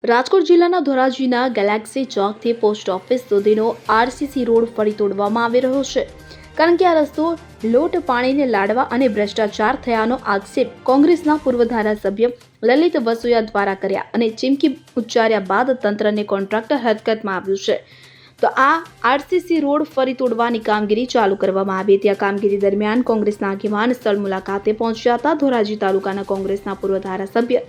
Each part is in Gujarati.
રાજકોટ જિલ્લાના ધોરાજીના ગેલેક્સી ચોકથી પોસ્ટ ઓફિસ સુધીનો આરસીસી રોડ ફરી તોડવામાં આવી રહ્યો છે, કારણ કે આ રસ્તો લોટ પાણીને લાડવા અને ભ્રષ્ટાચાર થયાનો આક્ષેપ કોંગ્રેસના પૂર્વ ધારાસભ્ય લલિત વસોયા દ્વારા કર્યા અને ચીમકી ઉચ્ચાર્યા બાદ તંત્રને કોન્ટ્રાક્ટર હરકતમાં આવ્યું છે. તો આ આરસીસી રોડ ફરી તોડવાની કામગીરી ચાલુ કરવામાં આવી હતી. આ કામગીરી દરમિયાન કોંગ્રેસના આગેવાન સ્થળ મુલાકાતે પહોંચ્યા હતા. ધોરાજી તાલુકાના કોંગ્રેસના પૂર્વ ધારાસભ્ય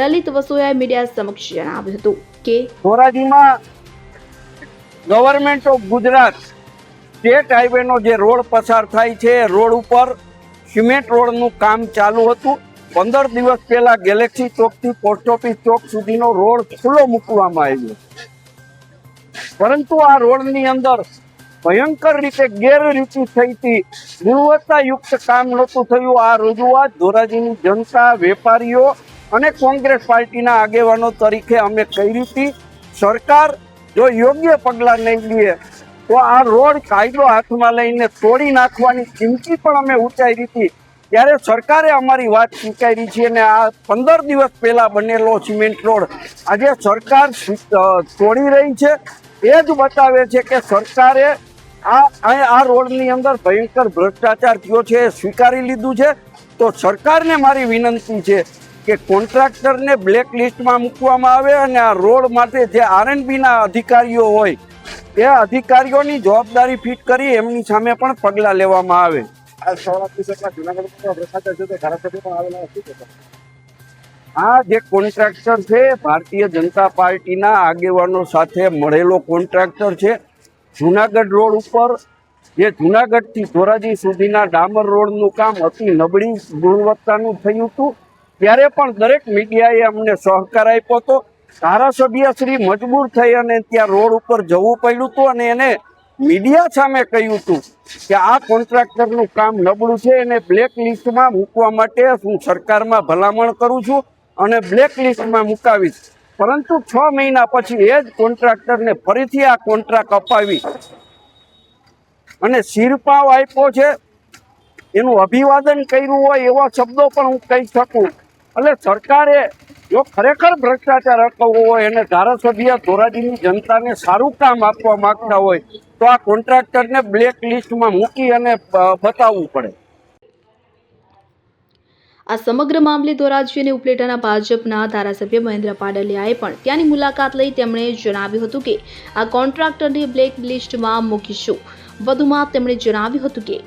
લલિત વસોયાએ મીડિયા સમક્ષ જણાવ્યું હતું કે ધોરાજીમાં ગવર્મેન્ટ ઓફ ગુજરાત સ્ટેટ હાઈવેનો જે રોડ પસાર થાય છે, રોડ ઉપર સિમેન્ટ રોડનું કામ ચાલુ હતું. 15 દિવસ પહેલા ગેલેક્સી ચોકથી પોસ્ટ ઓફિસ ચોક સુધીનો રોડ ખુલ્લો મૂકવામાં આવ્યો, પરંતુ આ રોડની અંદર ભયંકર રીતે ગેરરીતિ થઈ હતી. ગુણવત્તાયુક્ત કામ નહોતું થયું. આ રજૂઆત ધોરાજીની જનતા, વેપારીઓ અને કોંગ્રેસ પાર્ટીના આગેવાનો તરીકે અમે કરી હતી. સરકાર જો યોગ્ય પગલાં નહીં લે તો આ રોડ કાયદો હાથમાં લઈને તોડી નાખવાની ચીમકી પણ અમે ઉચ્ચારી હતી. ત્યારે સરકારે અમારી વાત સ્વીકારી છે અને આ 15 દિવસ પહેલા બનેલો સિમેન્ટ રોડ આજે સરકાર તોડી રહી છે. એ જ બતાવે છે કે સરકારે આ રોડની અંદર ભયંકર ભ્રષ્ટાચાર થયો છે, સ્વીકારી લીધું છે. તો સરકારને મારી વિનંતી છે કે કોન્ટ્રાક્ટરને બ્લેક લિસ્ટમાં મૂકવામાં આવે અને આ રોડ માટે જે આરએનબીના અધિકારીઓ હોય એ અધિકારીઓની જવાબદારી ફિટ કરી એમની સામે પણ પગલાં લેવામાં આવે. આ જે કોન્ટ્રાક્ટર છે ભારતીય જનતા પાર્ટીના આગેવાનો સાથે મળેલો કોન્ટ્રાક્ટર છે. જુનાગઢ રોડ ઉપર જે જુનાગઢથી ધોરાજી સુધીના ડામર રોડનું કામ અતિ નબળી ગુણવત્તાનું થયું હતું, ત્યારે પણ દરેક મીડિયાએ અમને સહકાર આપ્યો હતો. ધારાસભ્ય શ્રી મજબૂર થઈ અને ત્યાં રોડ ઉપર જવું પડ્યું હતું અને એને મીડિયા સામે કહ્યું હતું કે આ કોન્ટ્રાક્ટરનું કામ નબળું છે, એને બ્લેક લિસ્ટમાં મૂકવા માટે હું સરકારમાં ભલામણ કરું છું અને બ્લેક લિસ્ટમાં મુકાવીશ. પરંતુ 6 મહિના પછી એ જ કોન્ટ્રાક્ટરને ફરીથી આ કોન્ટ્રાક્ટ અપાવી અને શિરપાવ આપ્યો છે. એનું અભિવાદન કર્યું હોય એવા શબ્દો પણ હું કહી શકું. એટલે સરકારે જો ખરેખર ભ્રષ્ટાચાર અટકાવવો હોય અને ધારાસભ્ય ધોરાજીની જનતાને સારું કામ આપવા માંગતા હોય તો આ કોન્ટ્રાક્ટરને બ્લેક લિસ્ટમાં મૂકી અને બતાવવું પડે. આ સમગ્ર મામલે ધોરાજી અને ઉપલેટાના ભાજપના ધારાસભ્ય મહેન્દ્ર પાડલિયાએ પણ ત્યાંની મુલાકાત લઈ તેમણે જણાવ્યું હતું કે આ કોન્ટ્રાક્ટરને બ્લેક લિસ્ટમાં મૂકીશું. વધુમાં તેમણે જણાવ્યું હતું કે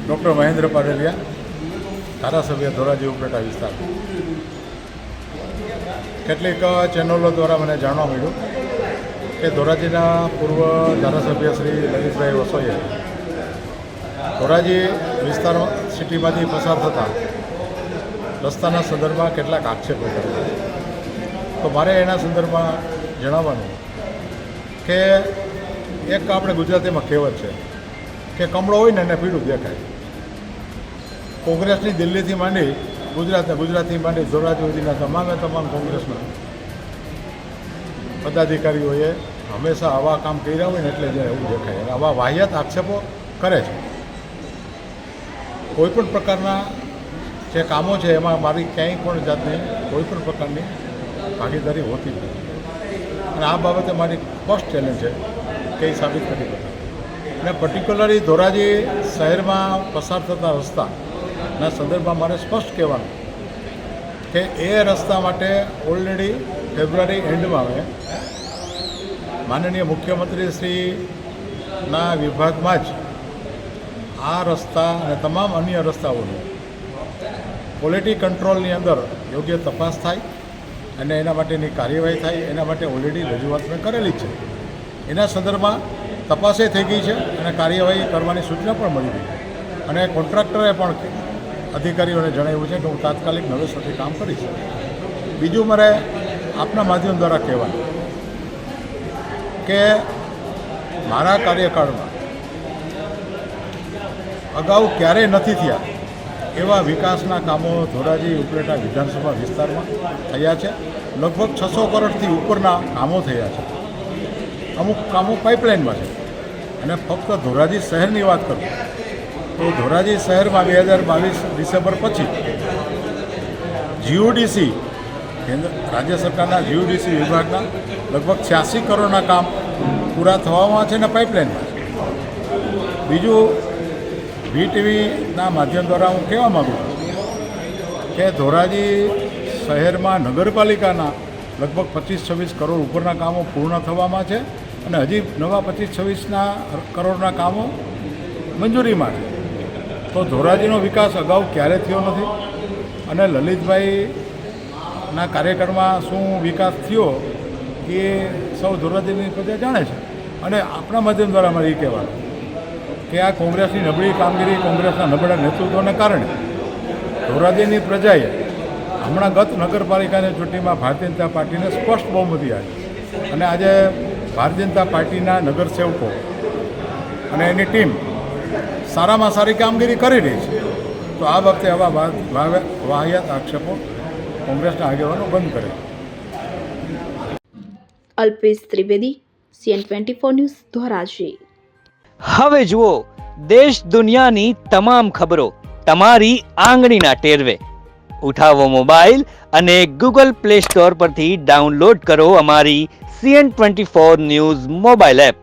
ડૉક્ટર મહેન્દ્ર પાડલિયા, ધારાસભ્ય ધોરાજી ઉપલેટા વિસ્તાર. કેટલીક ચેનલો દ્વારા મને જાણવા મળ્યું કે ધોરાજીના પૂર્વ ધારાસભ્ય શ્રી લલિતભાઈ વસોયાએ ધોરાજી વિસ્તાર સિટીમાંથી પસાર થતા રસ્તાના સંદર્ભમાં કેટલાક આક્ષેપો કર્યા. તો મારે એના સંદર્ભમાં જણાવવાનું કે એક આપણે ગુજરાતીમાં કહેવત છે કે કમળો હોય ને એને પીળું દેખાય. કોંગ્રેસની દિલ્હીથી માંડી ગુજરાતથી માંડી ધોરાજી સુધીના તમામ કોંગ્રેસના પદાધિકારીઓએ હંમેશા આવા કામ કર્યા હોય ને એટલે જ એવું દેખાય. આવા વાહિયાત આક્ષેપો કરે છે. કોઈપણ પ્રકારના જે કામો છે એમાં મારી ક્યાંય પણ જાતની કોઈપણ પ્રકારની ભાગીદારી હોતી નથી અને આ બાબતે મારી ફર્સ્ટ ચેલેન્જ છે કે એ સાબિત કરી બતાવે. અને પર્ટિક્યુલરલી ધોરાજી શહેરમાં પસાર થતા રસ્તાના સંદર્ભમાં મારે સ્પષ્ટ કહેવાનું કે એ રસ્તા માટે ઓલરેડી ફેબ્રુઆરી એન્ડમાં અમે માનનીય મુખ્યમંત્રી શ્રીના વિભાગમાં જ આ રસ્તા અને તમામ અન્ય રસ્તાઓની ક્વોલિટી કંટ્રોલની અંદર યોગ્ય તપાસ થાય અને એના માટેની કાર્યવાહી થાય, એના માટે ઓલરેડી રજૂઆત મેં કરેલી છે. એના સંદર્ભમાં તપાસે થઈ ગઈ છે અને કાર્યવાહી કરવાની સૂચના પણ મળી ગઈ અને કોન્ટ્રાક્ટરે પણ અધિકારીઓને જણાવ્યું છે કે હું તાત્કાલિક નવેસરથી કામ કરીશ. બીજું મારે આપના માધ્યમ દ્વારા કહેવાનું કે મારા કાર્યકાળમાં અગાઉ ક્યારેય નથી થયા એવા વિકાસના કામો ધોરાજી ઉપલેટા વિધાનસભા વિસ્તારમાં થયા છે. લગભગ 600 કરોડથી ઉપરના કામો થયા છે. અમુક કામો પાઇપલાઇનમાં છે અને ફક્ત ધોરાજી શહેરની વાત કરું તો ધોરાજી શહેરમાં 2022 ડિસેમ્બર પછી જીઓડીસી રાજ્ય સરકારના જીયુડીસી વિભાગના લગભગ 86 કરોડના કામ પૂરા થવામાં છે અને પાઇપલાઇનમાં છે. બીજું VTVના માધ્યમ દ્વારા હું કહેવા માગું છું કે ધોરાજી શહેરમાં નગરપાલિકાના લગભગ 25-26 કરોડ ઉપરના કામો પૂર્ણ થવામાં છે અને હજી નવા 25-26 કરોડના કામો મંજૂરીમાં છે. તો ધોરાજીનો વિકાસ અગાઉ ક્યારે થયો નથી અને લલિતભાઈના કાર્યકાળમાં શું વિકાસ થયો એ સૌ ધોરાજીની પ્રજા જાણે છે. અને આપણા માધ્યમ દ્વારા અમારે એ કહેવાનું કે આ કોંગ્રેસની નબળી કામગીરી, કોંગ્રેસના નબળા નેતૃત્વને કારણે ધોરાજીની પ્રજાએ હમણાં ગત નગરપાલિકાની ચૂંટણીમાં ભારતીય જનતા પાર્ટીને સ્પષ્ટ બહુમતી આપી અને આજે ભારતીય જનતા પાર્ટીના નગરસેવકો અને એની ટીમ સારામાં સારી કામગીરી કરી રહી છે. તો આ વખતે આવા વાહિયાત આક્ષેપો કોંગ્રેસના આગેવાનો બંધ કરે. Alpesh Trivedi, CN24 news, Dhoraji. હવે જુઓ દેશ દુનિયાની તમામ ખબરો તમારી આંગળીના ટેરવે. ઉઠાવો મોબાઈલ અને Google Play Store પરથી ડાઉનલોડ કરો અમારી CN24 ન્યૂઝ મોબાઈલ એપ.